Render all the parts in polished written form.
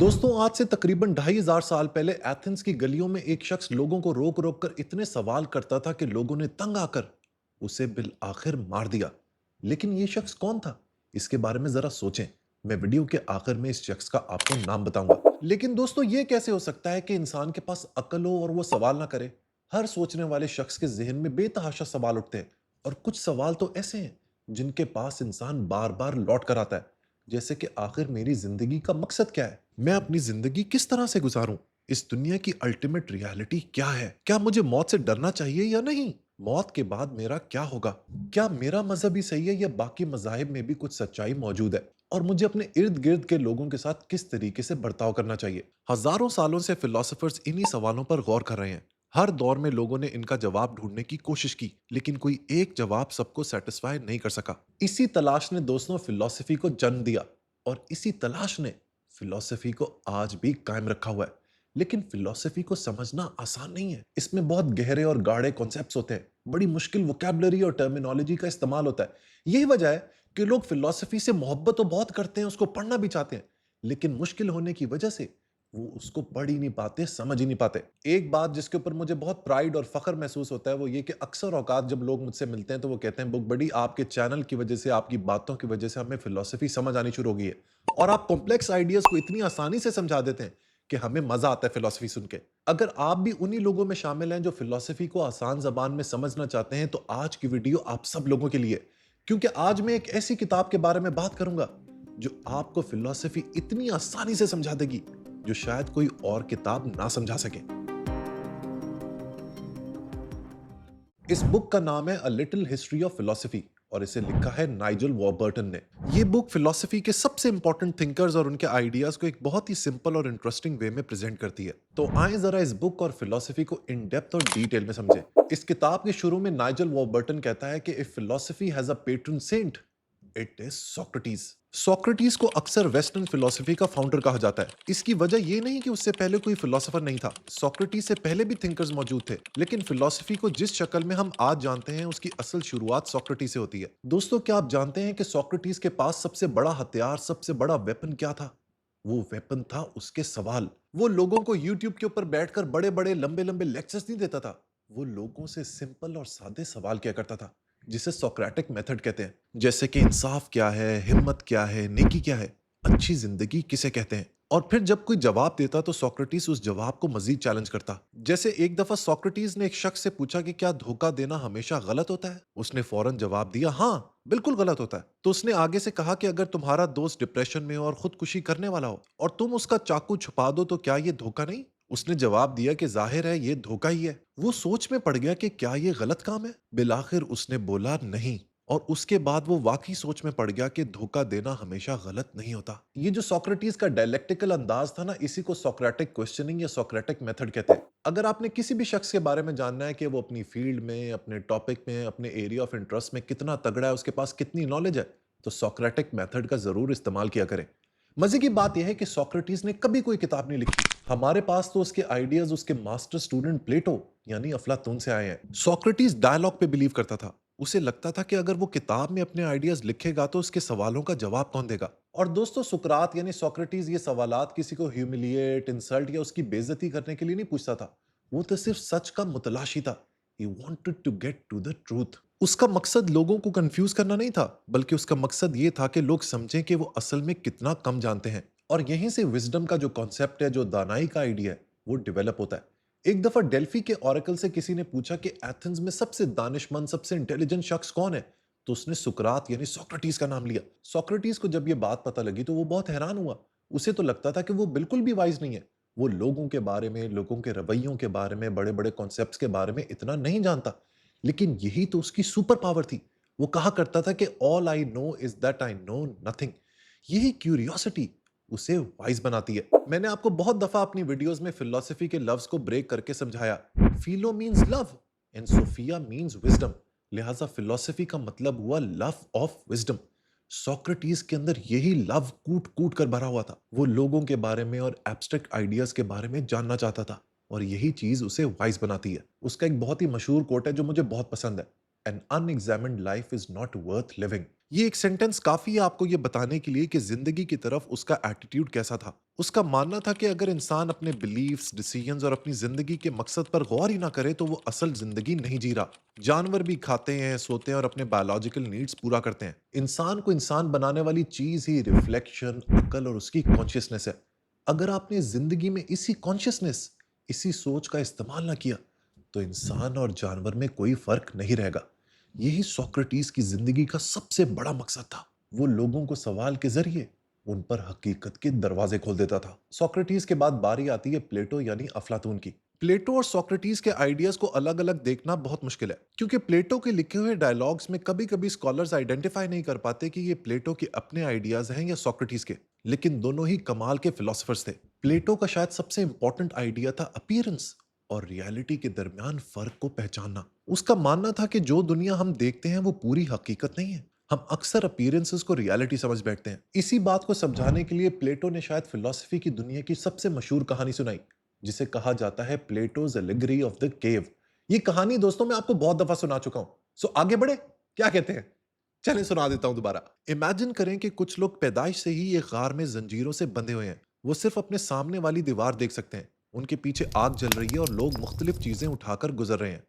दोस्तों, आज से तकरीबन 2500 साल पहले एथेंस की गलियों में एक शख्स लोगों को रोक रोक कर इतने सवाल करता था कि लोगों ने तंग आकर उसे बिल आखिर मार दिया। लेकिन ये शख्स कौन था? इसके बारे में जरा सोचें। मैं वीडियो के आखिर में इस शख्स का आपको नाम बताऊंगा। लेकिन दोस्तों, ये कैसे हो सकता है कि इंसान के पास अकल हो और वो सवाल ना करे? हर सोचने वाले शख्स के जहन में बेतहाशा सवाल उठते हैं, और कुछ सवाल तो ऐसे हैं जिनके पास इंसान बार बार लौट कर आता है। जैसे कि आखिर मेरी जिंदगी का मकसद क्या है? मैं अपनी जिंदगी किस तरह से गुजारूं? इस दुनिया की अल्टीमेट रियलिटी क्या है? क्या मुझे मौत से डरना चाहिए या नहीं? मौत के बाद मेरा क्या होगा? क्या मेरा मजहब ही सही है या बाकी मजाहिब में भी कुछ सच्चाई मौजूद है? और मुझे अपने इर्द गिर्द के लोगों के साथ किस तरीके से बर्ताव करना चाहिए? हजारों सालों से फिलोसोफर्स इन्हीं सवालों पर गौर कर रहे हैं। हर दौर में लोगों ने इनका जवाब ढूंढने की कोशिश की, लेकिन कोई एक जवाब सबको सेटिस्फाई नहीं कर सका। इसी तलाश ने दोस्तों फिलॉसफी को जन्म दिया, और इसी तलाश ने फिलॉसफी को आज भी कायम रखा हुआ है। लेकिन फिलॉसफी को समझना आसान नहीं है। इसमें बहुत गहरे और गाढ़े कॉन्सेप्ट्स होते हैं, बड़ी मुश्किल वोकैबुलरी और टर्मिनोलॉजी का इस्तेमाल होता है। यही वजह है कि लोग फिलॉसफी से मोहब्बत तो बहुत करते हैं, उसको पढ़ना भी चाहते हैं, लेकिन मुश्किल होने की वजह से वो उसको पढ़ ही नहीं पाते, समझ ही नहीं पाते। एक बात जिसके ऊपर मुझे बहुत प्राइड और फख्र महसूस होता है वो ये कि अक्सर औकात जब लोग मुझसे मिलते हैं तो वो कहते हैं, बुक बड़ी, आपके चैनल की वजह से, आपकी बातों की वजह से हमें फिलॉसफी समझ आनी शुरू हो गई है, और आप कॉम्प्लेक्स आइडियाज को इतनी आसानी से समझा देते हैं कि हमें मजा आता है फिलॉसफी सुन के। अगर आप भी उन्हीं लोगों में शामिल हैं जो फिलॉसफी को आसान जबान में समझना चाहते हैं, तो आज की वीडियो आप सब लोगों के लिए। क्योंकि आज मैं एक ऐसी किताब के बारे में बात करूंगा जो आपको फिलॉसफी इतनी आसानी से समझा देगी जो शायद कोई और किताब ना समझा सके। इस बुक का नाम है a little history of philosophy, और इसे लिखा है नाइजल वॉरबर्टन ने। ये बुक फिलोसफी के सबसे इंपॉर्टेंट थिंकर्स और उनके आइडियाज को एक बहुत ही सिंपल और इंटरेस्टिंग वे में प्रेजेंट करती है। तो आए जरा इस बुक और फिलोसफी को इन डेप्थ और डिटेल में समझें। इस किताब के शुरू में नाइजल वॉरबर्टन कहता है कि if philosophy has a patron saint, it is Socrates. Socrates को अक्सर वेस्टर्न फिलोसफी का फाउंडर कहा जाता है। इसकी वजह यह नहीं कि उससे पहले कोई फिलोसोफर नहीं था। सोक्रेटिस से पहले भी थिंकर्स मौजूद थे, लेकिन फिलोसफी को जिस शक्ल में हम आज जानते हैं उसकी असल शुरुआत सोक्रेटिस से होती है। दोस्तों, क्या आप जानते हैं कि सोक्रेटिस के पास सबसे बड़ा हथियार, सबसे बड़ा वेपन क्या था? वो वेपन था उसके सवाल। वो लोगों को यूट्यूब के ऊपर बैठकर बड़े बड़े लंबे लंबे लेक्चर्स नहीं देता था। वो लोगों से सिंपल और सादे सवाल किया करता था, जिसे सोक्रेटिक मेथड कहते हैं। जैसे कि इंसाफ क्या है, हिम्मत क्या है, नेकी क्या है, अच्छी जिंदगी किसे कहते हैं। और फिर जब कोई जवाब देता तो सोक्रेटिस उस जवाब को मजीद चैलेंज करता। जैसे एक दफा सोक्रेटिस ने एक शख्स से पूछा कि क्या धोखा देना हमेशा गलत होता है? उसने फौरन जवाब दिया, हाँ, बिल्कुल गलत होता है। तो उसने आगे से कहा कि अगर तुम्हारा दोस्त डिप्रेशन में हो और खुदकुशी करने वाला हो और तुम उसका चाकू छुपा दो तो क्या ये धोखा नहीं? उसने जवाब दिया कि जाहिर है ये धोखा ही है। वो सोच में पड़ गया कि क्या ये गलत काम है। बिलाखिर उसने बोला नहीं, और उसके बाद वो वाकई सोच में पड़ गया कि धोखा देना हमेशा गलत नहीं होता। ये जो सोक्रेटिस का डायलेक्टिकल अंदाज था ना, इसी को सोक्रेटिक क्वेश्चनिंग या सोक्रेटिक मेथड कहते हैं। अगर आपने किसी भी शख्स के बारे में जानना है कि वो अपनी फील्ड में, अपने टॉपिक में, अपने एरिया ऑफ इंटरेस्ट में कितना तगड़ा है, उसके पास कितनी नॉलेज है, तो सोक्रेटिक मेथड का जरूर इस्तेमाल किया करें। मजे की बात यह है कि सोक्रेटिस ने कभी कोई किताब नहीं लिखी। हमारे पास तो उसके आइडियाज उसके मास्टर स्टूडेंट प्लेटो यानी अफलातून से आए हैं। सोक्रेटिस डायलॉग पे बिलीव करता था। उसे लगता था कि अगर वो किताब में अपने आइडियाज लिखेगा तो उसके सवालों का जवाब कौन देगा। और दोस्तों, सुकरात यानी सोक्रेटिस ये सवालात किसी को ह्यूमिलिएट, इंसल्ट या उसकी बेइज्जती करने के लिए नहीं पूछता था। वो तो सिर्फ सच का मुतलाशी था। He wanted to get to the truth. उसका मकसद लोगों को कंफ्यूज करना नहीं था, बल्कि उसका मकसद ये था कि लोग समझें कि वो असल में कितना कम जानते हैं। और यहीं से विजडम का जो कॉन्सेप्ट है, जो दानाई का आइडिया है, वो डेवलप होता है। एक दफा डेल्फी के ऑरेकल से किसी ने पूछा कि एथेंस में सबसे दानिशमंद, सबसे इंटेलिजेंट शख्स कौन है? तो उसने सुकरात यानी सोक्रेटिस का नाम लिया। सोक्रेटिस को जब ये बात पता लगी तो वो बहुत हैरान हुआ। उसे तो लगता था कि वो बिल्कुल भी वाइज नहीं है। वो लोगों के बारे में, लोगों के रवैयों के बारे में, बड़े बड़े कॉन्सेप्ट्स के बारे में इतना नहीं जानता। लेकिन यही तो उसकी सुपर पावर थी। वो कहा करता था कि all I know is that I know nothing. यही क्यूरियोसिटी उसे वाइज बनाती है। मैंने आपको बहुत दफा अपनी वीडियोस में फिलोसफी के लफ्ज को ब्रेक करके समझाया। Philo means love and sophia means wisdom. लिहाजा फिलोसफी का मतलब हुआ लव ऑफ विजडम। सोक्रेटिस के अंदर यही लव कूट कूट कर भरा हुआ था। वो लोगों के बारे में और एब्स्ट्रैक्ट आइडियाज के बारे में जानना चाहता था, और यही चीज उसे वाइज बनाती है। उसका एक बहुत ही मशहूर कोट है जो मुझे बहुत पसंद है, an unexamined life is not worth living. ये एक सेंटेंस काफी है आपको ये बताने के लिए कि जिंदगी की तरफ उसका एटीट्यूड कैसा था। उसका मानना था कि अगर इंसान अपने बिलीफ्स, डिसीजंस और अपनी जिंदगी के मकसद पर गौर ही ना करे तो वो असल जिंदगी नहीं जी रहा। जानवर भी खाते हैं, सोते हैं और अपने बायोलॉजिकल नीड्स पूरा करते हैं। इंसान को इंसान बनाने वाली चीज ही रिफ्लेक्शन, अकल और उसकी कॉन्शियसनेस है। अगर आपने जिंदगी में इसी कॉन्शियसनेस, इसी सोच का इस्तेमाल ना किया तो इंसान और जानवर में कोई फर्क नहीं रहेगा। यही सोक्रेटिस की जिंदगी का सबसे बड़ा मकसद था। वो लोगों को सवाल के जरिए उन पर हकीकत के दरवाजे खोल देता था। सोक्रेटिस के बाद बारी आती है प्लेटो यानी अफलातून की। प्लेटो और सोक्रेटिस के आइडियाज को अलग अलग देखना बहुत मुश्किल है, क्योंकि प्लेटो के लिखे हुए डायलॉग्स में कभी कभी स्कॉलर्स आइडेंटिफाई नहीं कर पाते कि ये प्लेटो के अपने आइडियाज हैं या सोक्रेटिस के। लेकिन दोनों ही कमाल के फिलोसफर्स थे। प्लेटो का शायद सबसे इंपॉर्टेंट आइडिया था अपीयरेंस और रियलिटी के दरमियान फर्क को पहचानना। उसका मानना था कि जो दुनिया हम देखते हैं वो पूरी हकीकत नहीं है। हम अक्सर अपीयरेंसेस को रियलिटी समझ बैठते हैं। इसी बात को समझाने के लिए प्लेटो ने शायद फिलॉसफी की दुनिया की सबसे मशहूर कहानी सुनाई, जिसे कहा जाता है Plato's allegory of the cave. ये कहानी दोस्तों मैं आपको बहुत दफा सुना चुका हूं। सो आगे बढ़े, क्या कहते हैं? चलें सुना देता हूं दोबारा। इमेजिन करें कि कुछ लोग पैदाइश से ही ये गार में जंजीरों से बंधे हुए हैं। वो सिर्फ अपने सामने वाली दीवार देख सकते हैं। उनके पीछे आग जल रही है और लोग मुख्तलिफ चीजें उठाकर गुजर रहे हैं।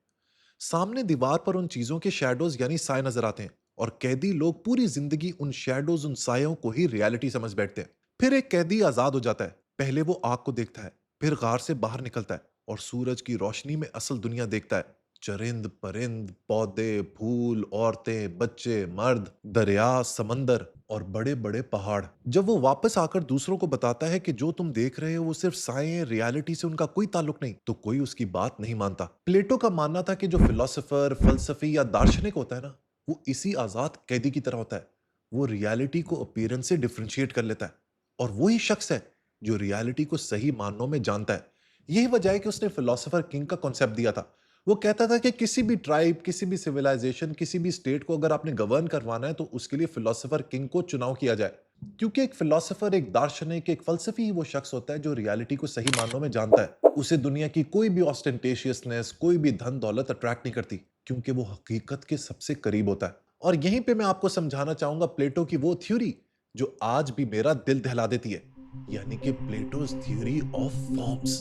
सामने दीवार पर उन चीजों के शैडोज यानी साए नजर आते हैं, और कैदी लोग पूरी जिंदगी उन शैडोज, उन सायों को ही रियलिटी समझ बैठते हैं। फिर एक कैदी आजाद हो जाता है। पहले वो आग को देखता है, फिर गार से बाहर निकलता है और सूरज की रोशनी में असल दुनिया देखता है। चरिंद परिंद, पौधे, फूल, औरतें, बच्चे, मर्द, दरिया, समंदर और बड़े बड़े पहाड़। जब वो वापस आकर दूसरों को बताता है कि जो तुम देख रहे हो वो सिर्फ साए हैं, रियलिटी से उनका कोई ताल्लुक नहीं, तो कोई उसकी बात नहीं मानता। प्लेटो का मानना था कि जो फिलोसोफर, फलसफी या दार्शनिक होता है ना, वो इसी आजाद कैदी की तरह होता है। वो रियलिटी को अपीयरेंस से डिफरेंशिएट कर लेता है, और वही शख्स है जो रियलिटी को सही मानों में जानता है। यही वजह है कि उसने फिलोसोफर किंग का कॉन्सेप्ट दिया था। वो कहता था कि किसी भी ट्राइब, किसी भी सिविलाइजेशन, किसी भी स्टेट को अगर आपने गवर्न करवाना है तो उसके लिए फिलोसोफर किंग को चुनाव किया जाए। क्योंकि एक फिलोसोफर, एक दार्शनिक, एक फलसफी ही वो शख्स होता है जो रियलिटी को सही मानों में जानता है। उसे दुनिया की कोई भी ऑस्टेंटेशियसनेस, कोई भी धन दौलत अट्रैक्ट नहीं करती, क्योंकि वो हकीकत के सबसे करीब होता है। और यहीं पे मैं आपको समझाना चाहूंगा प्लेटो की वो थ्योरी जो आज भी मेरा दिल दहला देती है, यानी कि प्लेटोज थ्योरी ऑफ फॉर्म्स।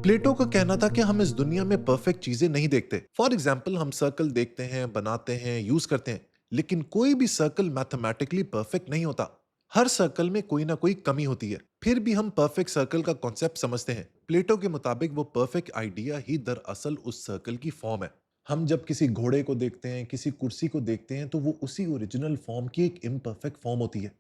प्लेटो का कहना था कि हम इस दुनिया में परफेक्ट चीजें नहीं देखते। फॉर एग्जाम्पल, हम सर्कल देखते हैं, बनाते हैं, यूज करते हैं, लेकिन कोई भी सर्कल मैथमेटिकली परफेक्ट नहीं होता। हर सर्कल में कोई ना कोई कमी होती है। फिर भी हम परफेक्ट सर्कल का कॉन्सेप्ट समझते हैं। प्लेटो के मुताबिक वो परफेक्ट आइडिया ही दरअसल उस सर्कल की फॉर्म है। हम जब किसी घोड़े को देखते हैं, किसी कुर्सी को देखते हैं, तो वो उसी ओरिजिनल फॉर्म की एक इम्परफेक्ट फॉर्म होती है।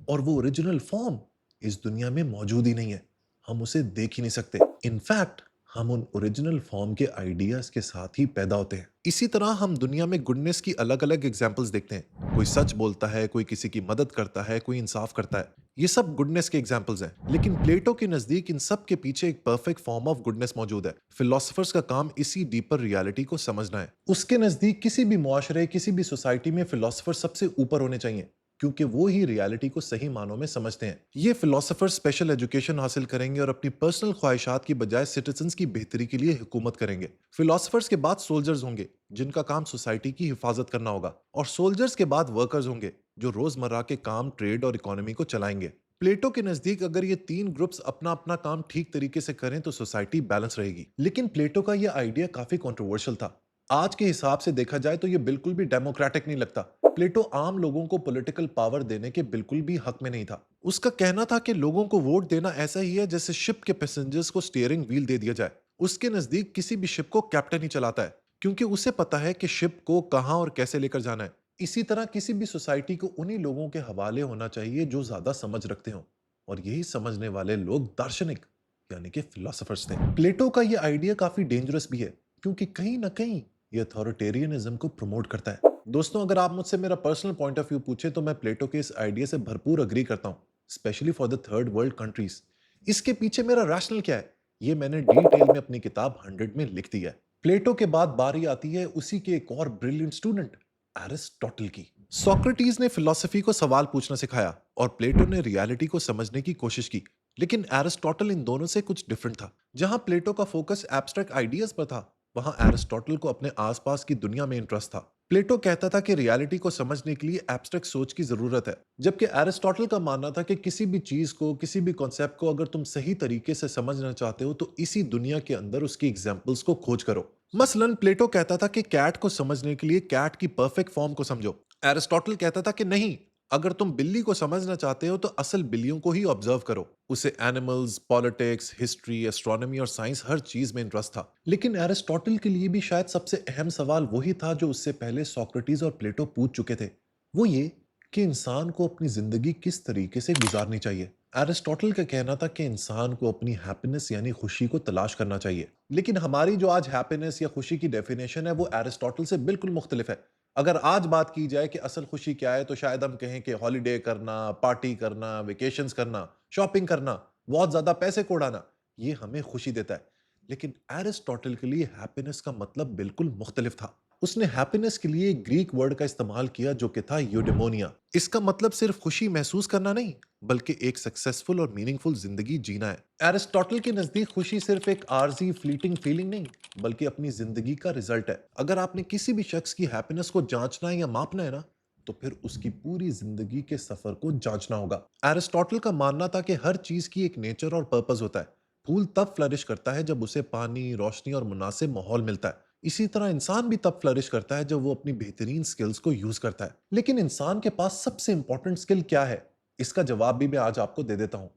और वो ओरिजिनल फॉर्म इस दुनिया में मौजूद ही नहीं है। हम उसे देख ही नहीं सकते। इनफैक्ट हम उन ओरिजिनल फॉर्म के आइडियाज के साथ ही पैदा होते हैं। इसी तरह हम दुनिया में गुडनेस की अलग अलग एग्जाम्पल्स देखते हैं। कोई सच बोलता है, कोई किसी की मदद करता है, कोई इंसाफ करता है। ये सब गुडनेस के एग्जाम्पल्स हैं। लेकिन प्लेटो के नजदीक इन सब के पीछे एक परफेक्ट फॉर्म ऑफ गुडनेस मौजूद है। फिलोसफर्स का काम इसी डीपर रियलिटी को समझना है। उसके नजदीक किसी भी मुआशरे, किसी भी सोसाइटी में फिलोसफर सबसे ऊपर होने चाहिए, क्योंकि वो ही रियलिटी को सही मानों में समझते हैं। ये फिलोसोफर स्पेशल एजुकेशन हासिल करेंगे और अपनी पर्सनल ख्वाहिशात की बजाय सिटीजन्स की बेहतरी के लिए हुकूमत करेंगे। फिलोसोफर्स के बाद सोल्जर्स होंगे, जिनका काम सोसाइटी की हिफाजत करना होगा, और सोल्जर्स के बाद वर्कर्स होंगे, जो रोजमर्रा के काम, ट्रेड और इकोनॉमी को चलाएंगे। प्लेटो के नजदीक अगर ये तीन ग्रुप्स अपना अपना काम ठीक तरीके से करें तो सोसाइटी बैलेंस रहेगी। लेकिन प्लेटो का यह आइडिया काफी कंट्रोवर्शियल था। आज के हिसाब से देखा जाए तो ये बिल्कुल भी डेमोक्रेटिक नहीं लगता। प्लेटो आम लोगों को पॉलिटिकल पावर देने के बिल्कुल भी हक में नहीं था। उसका कहना था कि लोगों को वोट देना ऐसा ही है जैसे शिप के पैसेंजर्स को स्टीयरिंग व्हील दे दिया जाए। उसके नजदीक किसी भी शिप को कैप्टन ही चलाता है, क्योंकि उसे पता है कि शिप को कहां और कैसे लेकर जाना है। इसी तरह किसी भी सोसाइटी को उन्हीं लोगों के हवाले होना चाहिए जो ज्यादा समझ रखते हो, और यही समझने वाले लोग दार्शनिक यानी कि फिलोसोफर्स थे। प्लेटो का यह आइडिया काफी डेंजरस भी है, क्योंकि कहीं ना कहीं ये अथॉरिटेरियनिज्म को प्रमोट करता है। दोस्तों, अगर आप मुझसे मेरा पर्सनल पॉइंट ऑफ व्यू पूछे तो मैं प्लेटो के इस आइडिया से भरपूर अग्री करता हूं, specially for the third world countries. इसके पीछे मेरा रैशनल क्या है, ये मैंने डिटेल में अपनी किताब 100 में लिख दिया है। प्लेटो के बाद बारी आती है उसी के एक और ब्रिलियंट स्टूडेंट, एरिस्टोटल की। सोक्रेटिस ने फिलॉसफी को सवाल पूछना सिखाया और प्लेटो ने रियलिटी को समझने की कोशिश की। लेकिन एरिस्टोटल इन दोनों से कुछ डिफरेंट था। जहां प्लेटो का फोकस एब्स्ट्रैक्ट आइडियाज पर था, वहां एरिस्टोटल को अपने आसपास की दुनिया में इंटरेस्ट था। प्लेटो कहता था कि रियलिटी को समझने के लिए एब्स्ट्रैक्ट सोच की जरूरत है, जबकि एरिस्टोटल का मानना था कि किसी भी चीज को, किसी भी कॉन्सेप्ट को अगर तुम सही तरीके से समझना चाहते हो तो इसी दुनिया के अंदर उसकी एग्जाम्पल्स को खोज करो। मसलन प्लेटो कहता था कि कैट को समझने के लिए कैट की परफेक्ट फॉर्म को समझो। एरिस्टोटल कहता था कि नहीं, अगर तुम बिल्ली को समझना चाहते हो तो असल बिल्लियों को ही ऑब्जर्व करो। उसे एनिमल्स, पॉलिटिक्स, हिस्ट्री, एस्ट्रोनॉमी और साइंस हर चीज में इंटरेस्ट था। लेकिन एरिस्टोटल के लिए भी शायद सबसे अहम सवाल वही था जो उससे पहले सोक्रेटिस और प्लेटो पूछ चुके थे। वो ये कि इंसान को अपनी जिंदगी किस तरीके से गुजारनी चाहिए। एरिस्टोटल का कहना था कि इंसान को अपनी हैप्पीनेस यानी खुशी को तलाश करना चाहिए। लेकिन हमारी जो आज हैप्पीनेस या खुशी की डेफिनेशन है वो एरिस्टोटल से बिल्कुल मुख्तलिफ है। अगर आज बात की जाए कि असल खुशी क्या है तो शायद हम कहें कि हॉलिडे करना, पार्टी करना, वेकेशंस करना, शॉपिंग करना, बहुत ज्यादा पैसे को उड़ाना, ये हमें खुशी देता है। लेकिन एरिस्टोटल के लिए हैप्पीनेस का मतलब बिल्कुल मुख्तलिफ था। उसने हैप्पीनेस के लिए एक ग्रीक वर्ड का इस्तेमाल किया जो कि था यूडेमोनिया। इसका मतलब सिर्फ खुशी महसूस करना नहीं, बल्कि एक सक्सेसफुल और मीनिंगफुल जिंदगी जीना है। एरिस्टोटल के नजदीक खुशी सिर्फ एक आरजी फ्लीटिंग फीलिंग नहीं, बल्कि अपनी जिंदगी का रिजल्ट है। अगर आपने किसी भी शख्स की हैप्पीनेस को जांचना है या मापना है ना, तो फिर उसकी पूरी जिंदगी के सफर को जांचना होगा। एरिस्टोटल का मानना था कि हर चीज की एक नेचर और पर्पस होता है। फूल तब फ्लरिश करता है जब उसे पानी, रोशनी और मुनासिब माहौल मिलता है। इसी तरह इंसान भी तब फ्लरिश करता है जब वो अपनी बेहतरीन स्किल्स को यूज करता है। लेकिन इंसान के पास सबसे इंपॉर्टेंट स्किल क्या है, इसका जवाब भी मैं आज आपको दे देता हूं,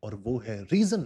और वो है रीजन,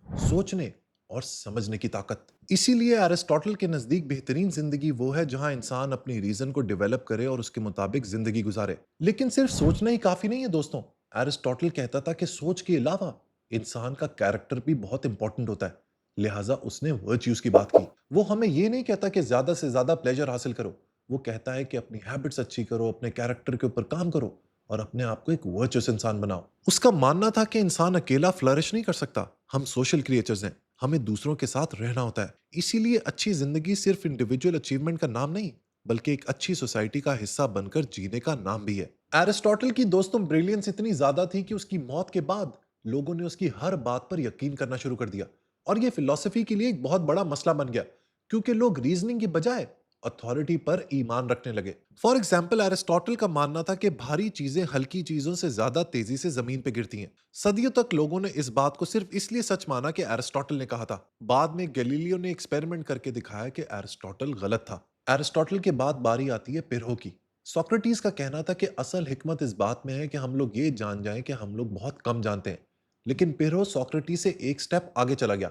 सोचने और समझने की ताकत। इसीलिए एरिस्टोटल के नजदीक बेहतरीन जिंदगी वो है जहां इंसान अपनी रीजन को डेवलप करे और उसके मुताबिक जिंदगी गुजारे। लेकिन सिर्फ सोचना ही काफी नहीं है दोस्तों। एरिस्टोटल कहता था कि सोच के अलावा इंसान का कैरेक्टर भी बहुत इंपॉर्टेंट होता है। लिहाजा उसने वर्च्यूज की बात की। वो हमें ये नहीं कहता कि ज्यादा से ज्यादा प्लेजर हासिल करो। वो कहता है कि अपनी हैबिट्स अच्छी करो, अपने कैरेक्टर के ऊपर काम करो और अपने आप को एक वर्चुअस इंसान बनाओ। उसका मानना था कि इंसान अकेला फ्लरिश नहीं कर सकता, हम सोशल क्रिएचर्स हैं, हमें दूसरों के साथ रहना होता है। इसीलिए अच्छी जिंदगी सिर्फ इंडिविजुअल अचीवमेंट का नाम नहीं, बल्कि एक अच्छी सोसाइटी का हिस्सा बनकर जीने का नाम भी है। एरिस्टोटल की दोस्तों ब्रिलियंस इतनी ज्यादा थी कि उसकी मौत के बाद लोगों ने उसकी हर बात पर यकीन करना शुरू कर दिया। और यह फिलॉसफी के लिए एक बहुत बड़ा मसला बन गया, क्योंकि लोग रीजनिंग की बजाय अथॉरिटी पर ईमान रखने लगे। फॉर एग्जाम्पल, एरिस्टोटल का मानना था कि भारी चीजें हल्की चीजों से ज्यादा तेजी से जमीन पर गिरती हैं। सदियों तक लोगों ने इस बात को सिर्फ इसलिए सच माना कि एरिस्टोटल ने कहा था। बाद में गैलीलियो ने एक्सपेरिमेंट करके दिखाया कि एरिस्टोटल गलत था। एरिस्टोटल के बाद बारी आती है पिरहो की। सोक्रेटिस का कहना था कि असल हिकमत इस बात में है कि हम लोग ये जान जाएं कि हम लोग बहुत कम जानते हैं। लेकिन पिरहो सोक्रेटिस से एक स्टेप आगे चला गया।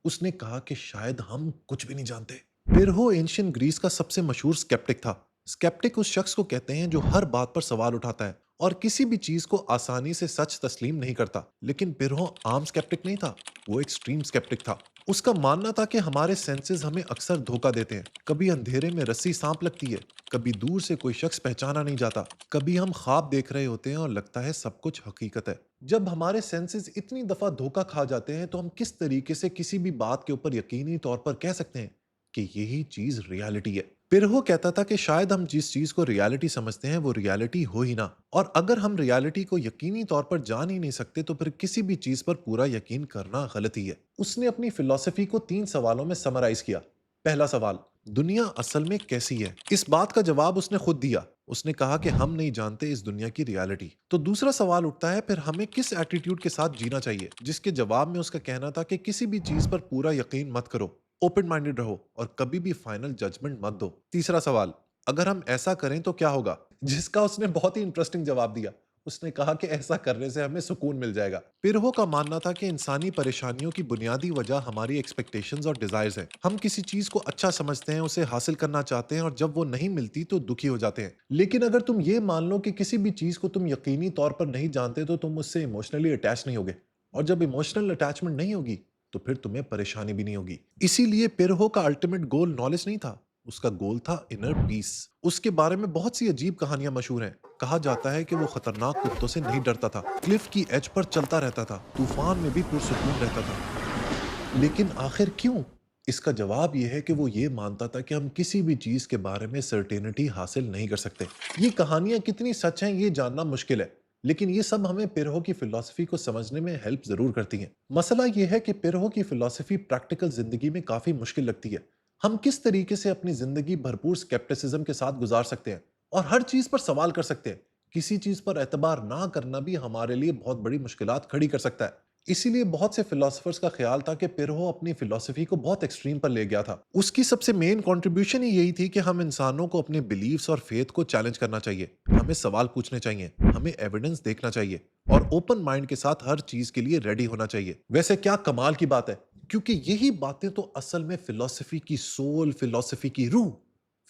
उसने कहा कि शायद हम कुछ भी नहीं जानते। पिरहो एंशियंट ग्रीस का सबसे मशहूर स्केप्टिक था। स्केप्टिक उस शख्स को कहते हैं जो हर बात पर सवाल उठाता है और किसी भी चीज को आसानी से सच तस्लीम नहीं करता। लेकिन पिरहो आम स्केप्टिक नहीं था, वो एक्सट्रीम स्केप्टिक था। उसका मानना था कि हमारे सेंसेस हमें अक्सर धोखा देते हैं। कभी अंधेरे में रस्सी सांप लगती है, कभी दूर से कोई शख्स पहचाना नहीं जाता, कभी हम ख्वाब देख रहे होते हैं और लगता है सब कुछ हकीकत है। जब हमारे सेंसेस इतनी दफा धोखा खा जाते हैं तो हम किस तरीके से किसी भी बात के ऊपर यकीनी तौर पर कह सकते हैं कि यही चीज रियलिटी है। पिरहो कहता था कि शायद हम जिस चीज को रियलिटी समझते हैं वो रियलिटी हो ही ना, और अगर हम रियलिटी को यकीनी तौर पर जान ही नहीं सकते तो फिर किसी भी चीज पर पूरा यकीन करना गलत ही है। उसने अपनी फिलॉसफी को 3 सवालों में समराइज किया। पहला सवाल, दुनिया असल में कैसी है? इस बात का जवाब उसने खुद दिया। उसने कहा कि हम नहीं जानते इस दुनिया की रियलिटी। तो दूसरा सवाल उठता है, फिर हमें किस एटीट्यूड के साथ जीना चाहिए? जिसके जवाब में उसका कहना था कि किसी भी चीज पर पूरा यकीन मत करो, ओपन माइंडेड रहो और कभी भी फाइनल जजमेंट मत दो। तीसरा सवाल, अगर हम ऐसा करें तो क्या होगा? जिसका उसने बहुत ही इंटरेस्टिंग जवाब दिया। उसने कहा कि ऐसा करने से हमें सुकून मिल जाएगा। पिरहो का मानना था कि इंसानी परेशानियों की बुनियादी वजह हमारी एक्सपेक्टेशंस और डिजायर्स हैं। हम किसी चीज को अच्छा समझते हैं, उसे हासिल करना चाहते हैं और जब वो नहीं मिलती तो दुखी हो जाते हैं। लेकिन अगर तुम ये मान लो कि किसी भी चीज को तुम यकीनी तौर पर नहीं जानते तो तुम उससे इमोशनली अटैच नहीं होगे, और जब इमोशनल अटैचमेंट नहीं होगी तो फिर तुम्हें परेशानी भी नहीं होगी। इसीलिए पिरहो का अल्टीमेट गोल नॉलेज नहीं था, उसका गोल था इनर पीस। उसके बारे में बहुत सी अजीब कहानियां मशहूर हैं। कहा जाता है कि वो खतरनाक कुत्तों से नहीं डरता था, क्लिफ की एज पर चलता रहता था, तूफान में भी पुरसुकून रहता था। लेकिन आखिर क्यों? इसका जवाब यह है कि वो ये मानता था कि हम किसी भी चीज के बारे में सर्टेनिटी हासिल नहीं कर सकते। ये कहानियां कितनी सच हैं ये जानना मुश्किल है, लेकिन ये सब हमें पिरहो की फिलॉसफी को समझने में हेल्प जरूर करती हैं। मसला ये है कि पिरहो की फिलॉसफी प्रैक्टिकल जिंदगी में काफी मुश्किल लगती है। हम किस तरीके से अपनी जिंदगी भरपूर स्केप्टिसिज्म के साथ गुजार सकते हैं और हर चीज पर सवाल कर सकते हैं। किसी चीज पर एतबार ना करना भी हमारे लिए बहुत बड़ी मुश्किलात खड़ी कर सकता है। इसीलिए बहुत से फिलोसफर्स का ख्याल था कि पिरहो अपनी फिलॉसफी को बहुत एक्सट्रीम पर ले गया था। उसकी सबसे मेन कंट्रीब्यूशन ही यही थी कि हम इंसानों को अपने बिलीव्स और फेथ को चैलेंज करना चाहिए, हमें सवाल पूछने चाहिए, हमें एविडेंस देखना चाहिए और ओपन माइंड के साथ हर चीज के लिए रेडी होना चाहिए। वैसे क्या कमाल की बात है, क्योंकि यही बातें तो असल में फिलॉसफी की सोल, फिलॉसफी की रूह,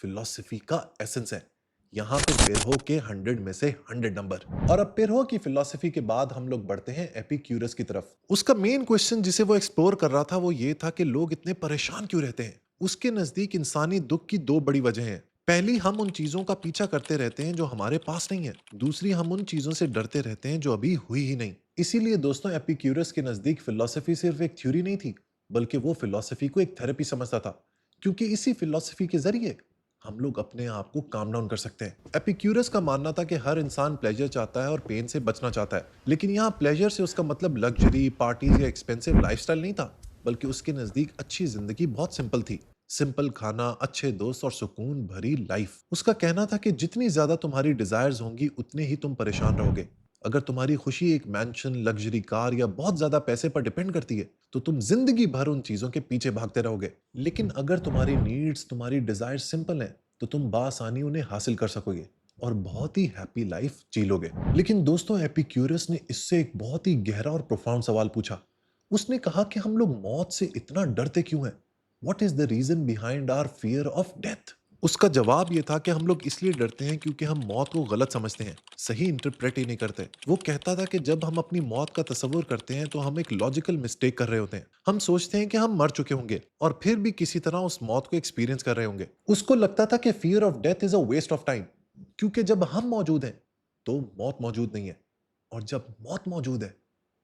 फिलॉसफी का एसेंस है। यहाँ पे पिरहो के 100 में से 100 नंबर। और अब पिरहो की फिलॉसफी के बाद हम लोग बढ़ते हैं एपिक्यूरस की तरफ। उसका मेन क्वेश्चन जिसे वो एक्सप्लोर कर रहा था वो ये था कि लोग इतने परेशान क्यों रहते हैं। उसके नजदीक इंसानी दुख की दो बड़ी वजह हैं। पहली, हम उन चीजों का पीछा करते रहते हैं जो हमारे पास नहीं है। दूसरी, हम उन चीजों से डरते रहते हैं जो अभी हुई ही नहीं। इसीलिए दोस्तों, एपिक्यूरस के नजदीक फिलॉसफी सिर्फ एक थ्योरी नहीं थी, बल्कि वो फिलॉसफी को एक थेरेपी समझता था। क्योंकि इसी फिलॉसफी के जरिए हम लोग अपने आप को काम डाउन कर सकते हैं। एपिक्यूरस का मानना था कि हर इंसान प्लेजर चाहता है और पेन से बचना चाहता है। लेकिन यहाँ प्लेजर से उसका मतलब लग्जरी, पार्टीज या एक्सपेंसिव लाइफस्टाइल नहीं था, बल्कि उसके नजदीक अच्छी जिंदगी बहुत सिंपल थी। सिंपल खाना, अच्छे दोस्त और सुकून भरी लाइफ। उसका कहना था कि जितनी ज्यादा तुम्हारी डिजायर्स होंगी उतने ही तुम परेशान रहोगे। अगर तुम्हारी खुशी एक मैंशन, लग्जरी कार या बहुत ज्यादा पैसे पर डिपेंड करती है तो तुम जिंदगी भर उन चीजों के पीछे भागते रहोगे। लेकिन अगर तुम्हारी नीड्स, तुम्हारी डिजायर सिंपल हैं, तो तुम बासानी उन्हें हासिल कर सकोगे और बहुत ही हैप्पी लाइफ जी लोगे। लेकिन दोस्तों, एपिक्यूरस ने इससे एक बहुत ही गहरा और प्रोफाउंड सवाल पूछा। उसने कहा कि हम लोग मौत से इतना डरते क्यों हैं? What is the reason behind our fear of death? उसका जवाब यह था कि हम लोग इसलिए डरते हैं क्योंकि हम मौत को गलत समझते हैं, सही इंटरप्रेट ही नहीं करते। वो कहता था कि जब हम अपनी मौत का तस्वुर करते हैं तो हम एक लॉजिकल मिस्टेक कर रहे होते हैं। हम सोचते हैं कि हम मर चुके होंगे और फिर भी किसी तरह उस मौत को एक्सपीरियंस कर रहे होंगे। उसको लगता था कि fear of death is a waste of time, क्योंकि जब हम मौजूद हैं तो मौत मौजूद नहीं है, और जब मौत मौजूद है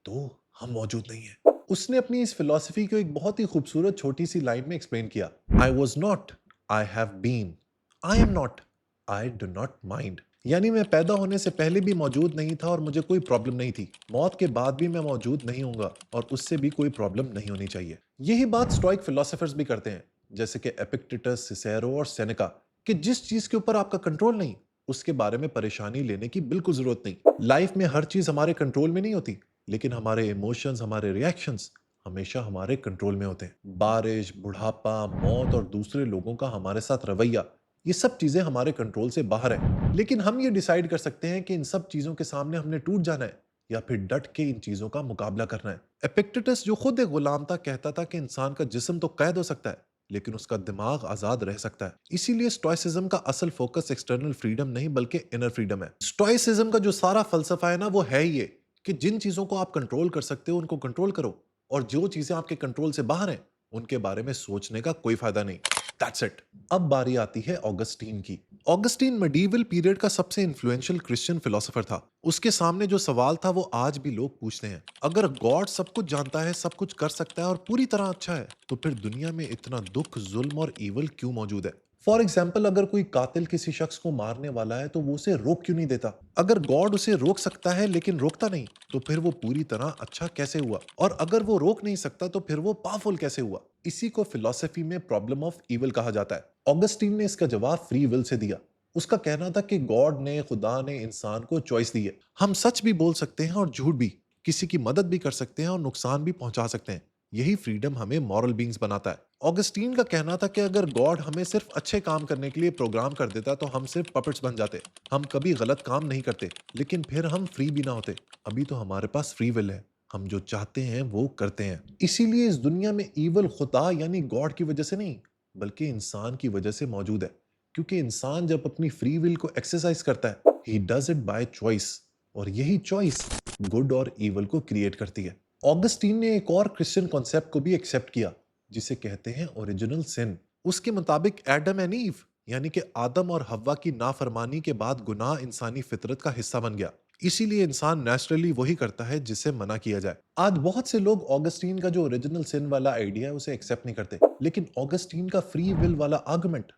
तो हम मौजूद नहीं है। उसने अपनी इस फिलॉसफी को एक बहुत ही खूबसूरत छोटी सी लाइन में एक्सप्लेन किया। I was not, I have been, I am not, I do not mind. यानी मैं पैदा होने से पहले भी मौजूद नहीं था और मुझे कोई प्रॉब्लम नहीं थी। मौत के बाद भी मैं मौजूद नहीं होऊंगा और उससे भी कोई प्रॉब्लम नहीं होनी चाहिए। यही बात स्टोइक फिलोसोफर्स भी करते हैं, जैसे कि एपिक्टेटस, सिसेरो और सेनेका, कि जिस चीज के ऊपर आपका कंट्रोल नहीं, उसके बारे में परेशानी लेने की बिल्कुल जरूरत नहीं। लाइफ में हर चीज हमारे कंट्रोल में नहीं होती, लेकिन हमारे इमोशंस, हमारे रिएक्शंस हमेशा हमारे कंट्रोल में होते हैं। बारिश, बुढ़ापा, मौत और दूसरे लोगों का हमारे साथ रवैया, ये सब चीजें हमारे कंट्रोल से बाहर है। लेकिन हम ये डिसाइड कर सकते हैं कि इन सब चीजों के सामने हमने टूट जाना है या फिर डट के इन चीजों का मुकाबला करना है। एपिक्टेटस, जो खुद एक गुलाम था, कहता था कि इंसान का जिस्म तो कैद हो सकता है, लेकिन उसका दिमाग आजाद रह सकता है। इसीलिए स्टोइसिज्म का असल फोकस एक्सटर्नल फ्रीडम नहीं बल्कि इनर फ्रीडम है। स्टोइसिज्म का जो सारा फलसफा है ना, वो है ये कि जिन चीजों को आप कंट्रोल कर सकते हो उनको कंट्रोल करो, और जो चीजें आपके कंट्रोल से बाहर हैं उनके बारे में सोचने का कोई फायदा नहीं। That's it. अब बारी आती है ऑगस्टीन की। ऑगस्टीन मेडिवल पीरियड का सबसे इन्फ्लुएंशियल क्रिश्चियन फिलोसोफर था। उसके सामने जो सवाल था वो आज भी लोग पूछते हैं। अगर गॉड सब कुछ जानता है, सब कुछ कर सकता है और पूरी तरह अच्छा है, तो फिर दुनिया में इतना दुख, जुल्म और ईवल क्यों मौजूद है? फॉर एग्जाम्पल, अगर कोई कातिल किसी शख्स को मारने वाला है तो वो उसे रोक क्यों नहीं देता? अगर गॉड उसे रोक सकता है लेकिन रोकता नहीं, तो फिर वो पूरी तरह अच्छा कैसे हुआ? और अगर वो रोक नहीं सकता तो फिर वो पावरफुल कैसे हुआ? इसी को फिलॉसफी में प्रॉब्लम ऑफ इविल कहा जाता है। ऑगस्टीन ने इसका जवाब फ्री विल से दिया। उसका कहना था कि गॉड ने, खुदा ने इंसान को चॉइस दी है। हम सच भी बोल सकते हैं और झूठ भी, किसी की मदद भी कर सकते हैं और नुकसान भी पहुंचा सकते हैं। यही फ्रीडम हमें मॉरल बीइंग्स बनाता है। ऑगस्टीन का कहना था कि अगर गॉड हमें सिर्फ अच्छे काम करने के लिए प्रोग्राम कर देता तो हम सिर्फ पपेट्स बन जाते। हम कभी गलत काम नहीं करते, लेकिन फिर हम फ्री भी ना होते। अभी तो हमारे पास फ्री विल है, हम जो चाहते हैं वो करते हैं। इसीलिए इस दुनिया में ईवल खुदा यानी गॉड की वजह से नहीं, बल्कि इंसान की वजह से मौजूद है। क्योंकि इंसान जब अपनी फ्री विल को एक्सरसाइज करता है, he does it by choice, और यही चॉइस गुड और ईवल को क्रिएट करती है। ऑगस्टीन ने एक और क्रिश्चियन कॉन्सेप्ट को भी एक्सेप्ट किया, जिसे कहते हैं ओरिजिनल सिन। उसके मुताबिक एडम एंड ईव यानी कि आदम और हव्वा की नाफरमानी के बाद गुनाह इंसानी फितरत का हिस्सा बन गया। इसीलिए इंसान नेचुरली वही करता है जिससे मना किया जाए। आज बहुत से लोग ऑगस्टीन का जो ओरिजिनल सिन वाला आइडिया है उसे एक्सेप्ट नहीं करते, लेकिन ऑगस्टीन का फ्री विल वाला आर्गुमेंट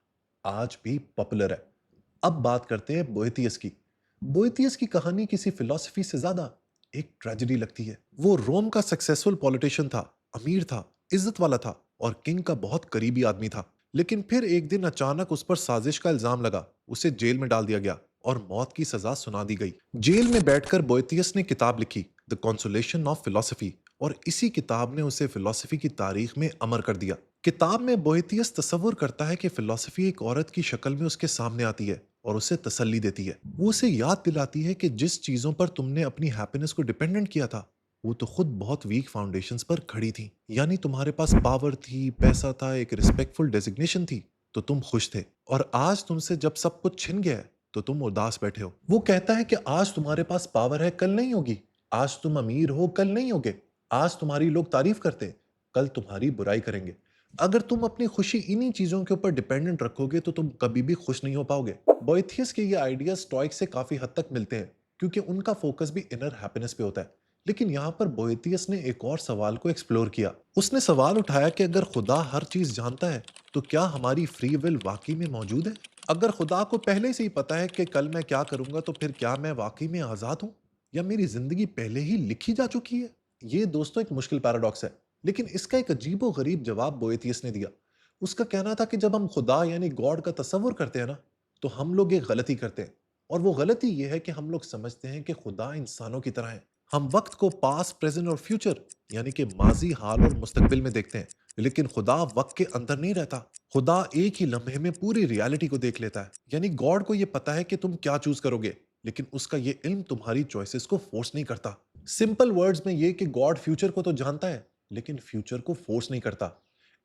आज भी पॉपुलर है। अब बात करते हैं बोएथियस की। बोएथियस की कहानी किसी फिलॉसफी से ज्यादा एक ट्रेजेडी लगती है। वो रोम का सक्सेसफुल पॉलिटिशियन था, अमीर था, इज्जत वाला था और किंग का बहुत करीबी आदमी था। लेकिन फिर एक दिन अचानक उस पर साजिश का इल्जाम लगा, उसे जेल में डाल दिया गया और मौत की सजा सुना दी गई। जेल में बैठकर बोएथियस ने किताब लिखी, द कॉन्सोलेशन ऑफ फिलोसफी, और इसी किताब ने उसे फिलोसफी की तारीख में अमर कर दिया। किताब में बोएथियस तसव्वुर करता है कि फिलोसफी एक औरत की शक्ल में उसके सामने आती है और उसे तसल्ली देती है। वो उसे याद दिलाती है कि जिस चीजों पर तुमने अपनी हैप्पीनेस को डिपेंडेंट किया था, वो तो खुद बहुत वीक फाउंडेशंस पर खड़ी थी। यानी तुम्हारे पास पावर थी, पैसा था, एक रिस्पेक्टफुल डेजिग्नेशन थी, तो तुम खुश थे। और आज तुमसे जब सब कुछ छिन गया है, तो तुम उदास बैठे हो। वो कहता है कि आज तुम्हारे पास पावर है, कल नहीं होगी। आज तुम अमीर हो, कल नहीं होगे। आज तुम्हारी लोग तारीफ करते, कल तुम्हारी बुराई करेंगे। अगर तुम अपनी खुशी इन्हीं चीजों के ऊपर डिपेंडेंट रखोगे तो तुम कभी भी खुश नहीं हो पाओगे। बोएथियस के ये आइडिया स्टोइक से काफी हद तक मिलते हैं, क्योंकि उनका फोकस भी इनर हैप्पीनेस पे होता है। लेकिन यहाँ पर बोएथियस ने एक और सवाल को एक्सप्लोर किया। उसने सवाल उठाया कि अगर खुदा हर चीज जानता है, तो क्या हमारी फ्री विल वाकई में मौजूद है? अगर खुदा को पहले से ही पता है कि कल मैं क्या करूंगा, तो फिर क्या मैं वाकई में आजाद हूं, या मेरी जिंदगी पहले ही लिखी जा चुकी है? ये दोस्तों एक मुश्किल पैराडॉक्स है, लेकिन इसका एक अजीबो गरीब जवाब बोएथियस ने दिया। उसका कहना था कि जब हम खुदा यानी गॉड का तस्वुर करते हैं ना, तो हम लोग एक गलती करते हैं। और वो गलती ये है कि हम लोग समझते हैं कि खुदा इंसानों की तरह है। हम वक्त को पास्ट, प्रेजेंट और फ्यूचर यानी कि माजी, हाल और मुस्तकबिल में देखते हैं। लेकिन खुदा वक्त के अंदर नहीं रहता। खुदा एक ही लम्हे में पूरी रियलिटी को देख लेता है। यानी गॉड को ये पता है कि तुम क्या चूज करोगे, लेकिन उसका ये इल्म तुम्हारी चॉइसेस को फोर्स नहीं करता। सिंपल वर्ड्स में ये कि गॉड फ्यूचर को तो जानता है, लेकिन फ्यूचर को फोर्स नहीं करता।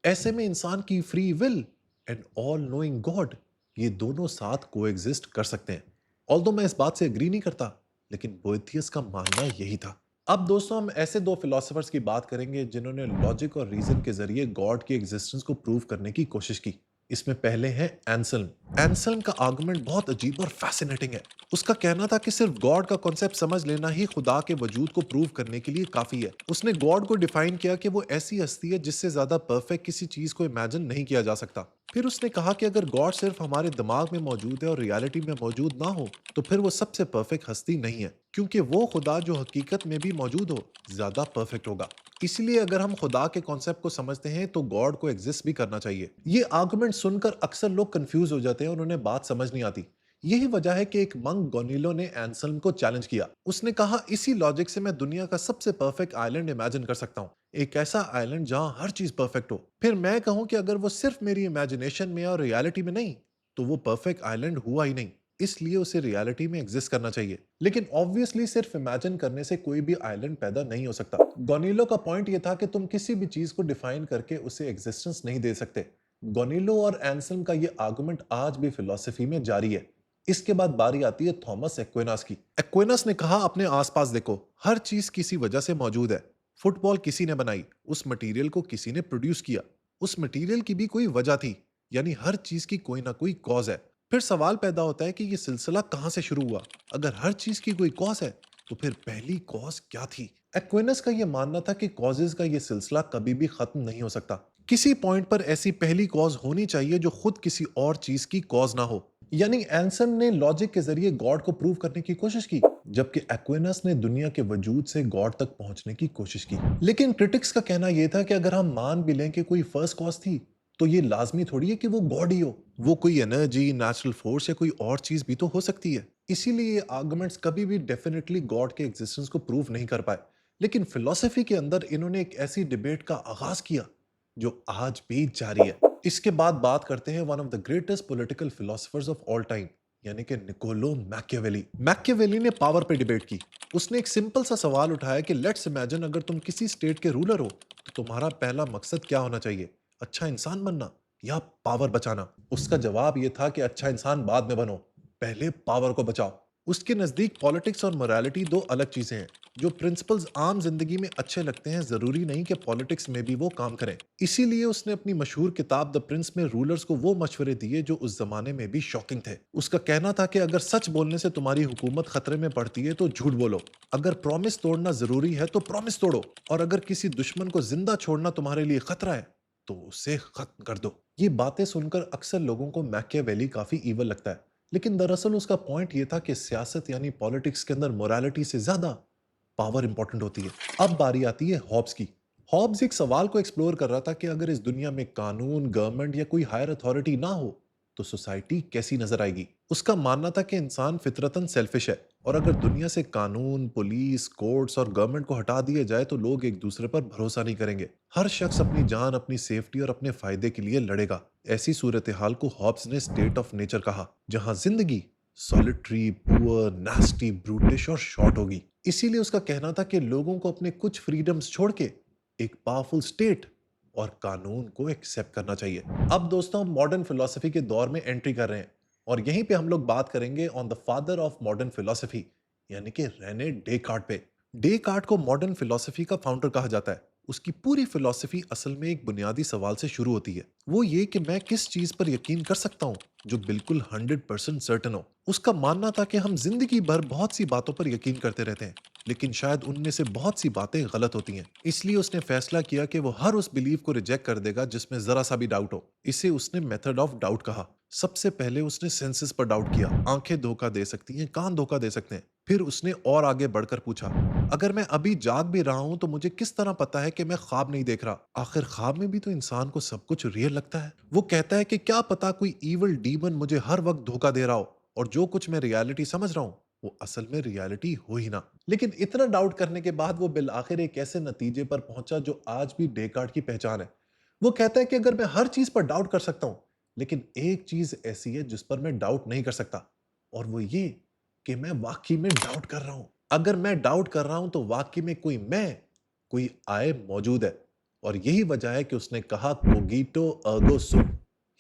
ऐसे में इंसान की free will and all knowing God, ये दोनों साथ कोएग्जिस्ट कर सकते हैं। ऑल्दो मैं इस बात से एग्री नहीं करता, लेकिन बोएथियस का मानना यही था। अब दोस्तों हम ऐसे दो फिलोसोफर्स की बात करेंगे जिन्होंने लॉजिक और रीजन के जरिए गॉड की एग्जिस्टेंस को प्रूव करने की कोशिश की। इसमें पहले हैं एंसल्म। एंसल्म का आर्गुमेंट बहुत अजीब और फैसिनेटिंग है। उसका कहना था कि सिर्फ गॉड का कॉन्सेप्ट समझ लेना ही खुदा के वजूद को प्रूव करने के लिए काफी है। उसने गॉड को डिफाइन किया कि वो ऐसी हस्ती है जिससे ज्यादा परफेक्ट किसी चीज को इमेजिन नहीं किया जा सकता। फिर उसने कहा कि अगर गॉड सिर्फ हमारे दिमाग में मौजूद है और रियलिटी में मौजूद ना हो, तो फिर वो सबसे परफेक्ट हस्ती नहीं है, क्योंकि वो खुदा जो हकीकत में भी मौजूद हो, ज्यादा परफेक्ट होगा। इसलिए अगर हम खुदा के कॉन्सेप्ट को समझते हैं, तो गॉड को एग्जिस्ट भी करना चाहिए। ये आर्गुमेंट सुनकर अक्सर लोग कंफ्यूज हो जाते हैं और उन्हें बात समझ नहीं आती। यही वजह है कि एक मंक गोनीलो ने एंसल्म को चैलेंज किया। उसने कहा, इसी लॉजिक से मैं दुनिया का सबसे परफेक्ट आइलैंड इमेजिन कर सकता हूँ, एक ऐसा आइलैंड जहां हर चीज परफेक्ट हो। फिर मैं कहूं कि अगर वो सिर्फ मेरी इमेजिनेशन में और रियलिटी में नहीं, तो वो परफेक्ट आइलैंड हुआ ही नहीं। इसलिए उसे रियलिटी में एग्जिस्ट करना चाहिए। लेकिन ऑब्वियसली सिर्फ इमेजिन करने से कोई भी आइलैंड पैदा नहीं हो सकता। गोनीलो का पॉइंट यह था कि तुम किसी भी चीज को डिफाइन करके उसे एग्जिस्टेंस नहीं दे सकते। गोनीलो और एंसल्म का यह आर्गुमेंट आज भी फिलॉसफी में जारी है। इसके बाद बारी आती है थॉमस एक्विनास की। एक्विनास ने कहा, अपने आसपास देखो, हर चीज किसी वजह से मौजूद है। फुटबॉल किसी ने बनाई, उस मटेरियल को किसी ने प्रोड्यूस किया, उस मटेरियल की भी कोई वजह थी। यानी हर चीज की कोई ना कोई कॉज है। फिर सवाल पैदा होता है कि ये सिलसिला कहां से शुरू हुआ? अगर हर चीज की कोई कॉज है, तो फिर पहली कॉज क्या थी? एक्विनस का यह मानना था कि कॉजेज का यह सिलसिला कभी भी खत्म नहीं हो सकता। किसी पॉइंट पर ऐसी पहली कॉज होनी चाहिए जो खुद किसी और चीज की कॉज ना हो। यानी एंसन ने लॉजिक के जरिए गॉड को प्रूव करने की कोशिश की, जबकि एक्विनस ने दुनिया के वजूद से गॉड तक पहुंचने की कोशिश की। लेकिन क्रिटिक्स का कहना यह था कि अगर हम मान भी लें कि कोई फर्स्ट कॉज थी, तो ये लाजमी थोड़ी है कि वो गॉड ही हो। वो कोई एनर्जी, नेचुरल फोर्स या कोई और चीज भी तो हो सकती है। इसीलिए ये आर्गुमेंट्स कभी भी डेफिनेटली गॉड के एग्जिस्टेंस को प्रूव नहीं कर पाए। लेकिन फिलॉसफी के अंदर इन्होंने एक ऐसी डिबेट का आगाज किया जो आज भी जारी है। इसके बाद बात करते हैं one of the greatest political philosophers of all time, यानी कि निकोलो मैकियावेली। मैकियावेली ने पावर पे डिबेट की। उसने एक सिंपल सा सवाल उठाया कि लेट्स इमेजिन, अगर तुम किसी स्टेट के रूलर हो, तो तुम्हारा पहला मकसद क्या होना चाहिए? अच्छा इंसान बनना या पावर बचाना? उसका जवाब यह था कि अच्छा इंसान बाद में बनो, पहले पावर को बचाओ। उसके नजदीक पॉलिटिक्स और मोरालिटी दो अलग चीजें हैं। जो प्रिंसिपल्स आम जिंदगी में अच्छे लगते हैं, जरूरी नहीं कि पॉलिटिक्स में भी वो काम करें। इसीलिए उसने अपनी मशहूर किताब द प्रिंस में रूलर्स को वो मशवरे दिए जो उस जमाने में भी शॉकिंग थे। उसका कहना था कि अगर सच बोलने से तुम्हारी हुकूमत खतरे में पड़ती है, तो झूठ बोलो। अगर प्रॉमिस तोड़ना जरूरी है, तो प्रॉमिस तोड़ो। और अगर किसी दुश्मन को जिंदा छोड़ना तुम्हारे लिए खतरा है, तो उसे खत्म कर दो। ये बातें सुनकर अक्सर लोगों को मैकियावेली काफी ईवल लगता है, लेकिन दरअसल उसका पॉइंट ये था कि सियासत यानी पॉलिटिक्स के अंदर मोरालिटी से ज्यादा पावर इंपॉर्टेंट होती है। अब बारी आती है हॉब्स की। हॉब्स एक सवाल को एक्सप्लोर कर रहा था कि अगर इस दुनिया में कानून, गवर्नमेंट या कोई हायर अथॉरिटी ना हो तो सोसाइटी कैसी नजर आएगी। उसका मानना था कि इंसान फितरतन सेल्फिश है और अगर दुनिया से कानून, पुलिस, कोर्ट्स और गवर्नमेंट को हटा दिया जाए तो लोग एक दूसरे पर भरोसा नहीं करेंगे। हर शख्स अपनी जान, अपनी सेफ्टी और अपने फायदे के लिए लड़ेगा। ऐसी सूरत हाल को हॉब्स ने स्टेट ऑफ नेचर कहा, जहां जिंदगी सॉलिटरी, पुअर, नास्टी, ब्रूटिश और शॉर्ट होगी। इसीलिए उसका कहना था कि लोगों को अपने कुछ फ्रीडम्स छोड़ के एक पावरफुल स्टेट और कानून को एक्सेप्ट करना चाहिए। अब दोस्तों हम मॉडर्न फिलोसफी के दौर में एंट्री कर रहे हैं और यहीं पे हम लोग बात करेंगे on the father of modern philosophy, यानी कि रेने डेकार्ट पे। डेकार्ट को मॉडर्न फिलोसफी का फाउंडर कहा जाता है। उसकी पूरी फिलोसफी असल में एक बुनियादी सवाल से शुरू होती है, वो ये कि मैं किस चीज पर यकीन कर सकता हूँ जो बिल्कुल 100% सर्टन हो। उसका मानना था कि हम जिंदगी भर बहुत सी बातों पर यकीन करते रहते हैं, लेकिन शायद उनमें से बहुत सी बातें गलत होती हैं। इसलिए उसने फैसला किया कि वो हर उस बिलीफ को रिजेक्ट कर देगा जिसमें जरा सा भी डाउट हो। इसे उसने मेथड ऑफ डाउट कहा। सबसे पहले उसने सेंसेस पर डाउट किया। आंखें धोखा दे सकती हैं, कान धोखा दे सकते हैं। फिर उसने और आगे बढ़कर पूछा, अगर मैं अभी जाग भी रहा हूं तो मुझे किस तरह पता है कि मैं ख्वाब नहीं देख रहा? आखिर ख्वाब में भी तो इंसान को सब कुछ रियल लगता है। वो कहता है कि क्या पता कोई इविल डीमन मुझे हर वक्त धोखा दे रहा हो और जो कुछ मैं रियलिटी समझ रहा हूं वो असल में रियलिटी हो ही ना। लेकिन इतना डाउट करने के बाद वो बिल आखिर एक ऐसे नतीजे पर पहुंचा जो आज भी डेकार्ट की पहचान है। वो कहता है कि अगर मैं हर चीज पर डाउट कर सकता हूं, लेकिन एक चीज ऐसी है जिस पर मैं डाउट नहीं कर सकता, और वो ये कि मैं वाकई में डाउट कर रहा हूं। अगर मैं डाउट कर रहा हूं तो वाकई में कोई मैं, कोई आए मौजूद है। और यही वजह है कि उसने कहा कोगीटो अर्गो सुम,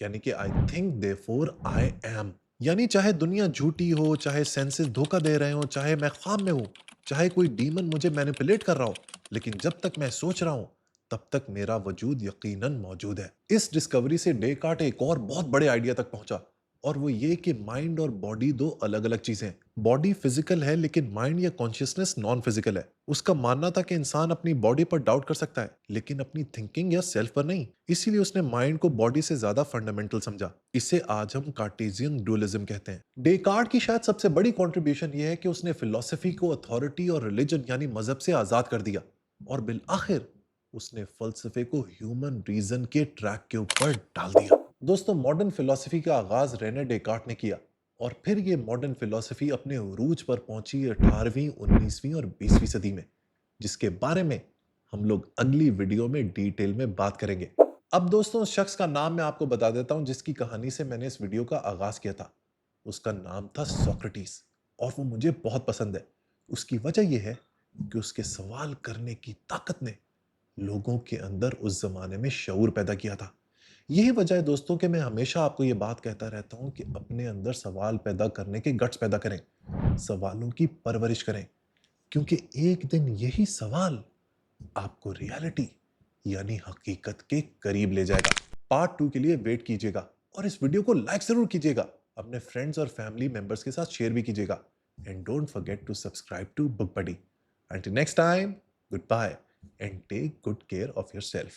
यानी कि I think therefore I am. यानी चाहे दुनिया झूठी हो, चाहे सेंसेस धोखा दे रहे हो, चाहे मैं ख्वाब में हूं, चाहे कोई डीमन मुझे मैनिपुलेट कर रहा हो, लेकिन जब तक मैं सोच रहा हूं तब तक मेरा वजूद यकीनन मौजूद है। इस डिस्कवरी से डेकार्ट एक और बहुत बड़े आइडिया तक पहुंचा, और वो ये कि माइंड और बॉडी दो अलग अलग चीजें हैं। बॉडी फिजिकल है लेकिन माइंड या कॉन्शियसनेस नॉन फिजिकल है। उसका मानना था कि इंसान अपनी बॉडी पर डाउट कर सकता है लेकिन अपनी थिंकिंग या सेल्फ पर नहीं। इसीलिए उसने माइंड को बॉडी से ज्यादा फंडामेंटल समझा। इसे आज हम कार्टेशियन डुअलिज्म कहते हैं। डेकार्ट की शायद सबसे बड़ी कंट्रीब्यूशन यह है कि उसने फिलॉसफी को अथॉरिटी और रिलीजन यानी मजहब से आजाद कर दिया, और बिल आखिर उसने फलसफे को ह्यूमन रीजन के ट्रैक के ऊपर डाल दिया। दोस्तों मॉडर्न फिलॉसफी का आगाज रेने डेकार्ट ने किया, और फिर ये मॉडर्न फिलॉसफी अपने उरूज पर पहुंची 18वीं, 19वीं और 20वीं सदी में, जिसके बारे में हम लोग अगली वीडियो में डिटेल में बात करेंगे। अब दोस्तों उस शख्स का नाम मैं आपको बता देता हूं जिसकी कहानी से मैंने इस वीडियो का आगाज किया था। उसका नाम था सोक्रेटिस, और वो मुझे बहुत पसंद है। उसकी वजह यह है कि उसके सवाल करने की ताकत ने लोगों के अंदर उस जमाने में शऊर पैदा किया था। यही वजह है दोस्तों कि मैं हमेशा आपको यह बात कहता रहता हूं कि अपने अंदर सवाल पैदा करने के गट्स पैदा करें, सवालों की परवरिश करें, क्योंकि एक दिन यही सवाल आपको रियलिटी यानी हकीकत के करीब ले जाएगा। पार्ट 2 के लिए वेट कीजिएगा, और इस वीडियो को लाइक जरूर कीजिएगा, अपने फ्रेंड्स और फैमिली मेंबर्स के साथ शेयर भी कीजिएगा, and don't forget to subscribe to Book Buddy. Until next time, goodbye and take good care of yourself.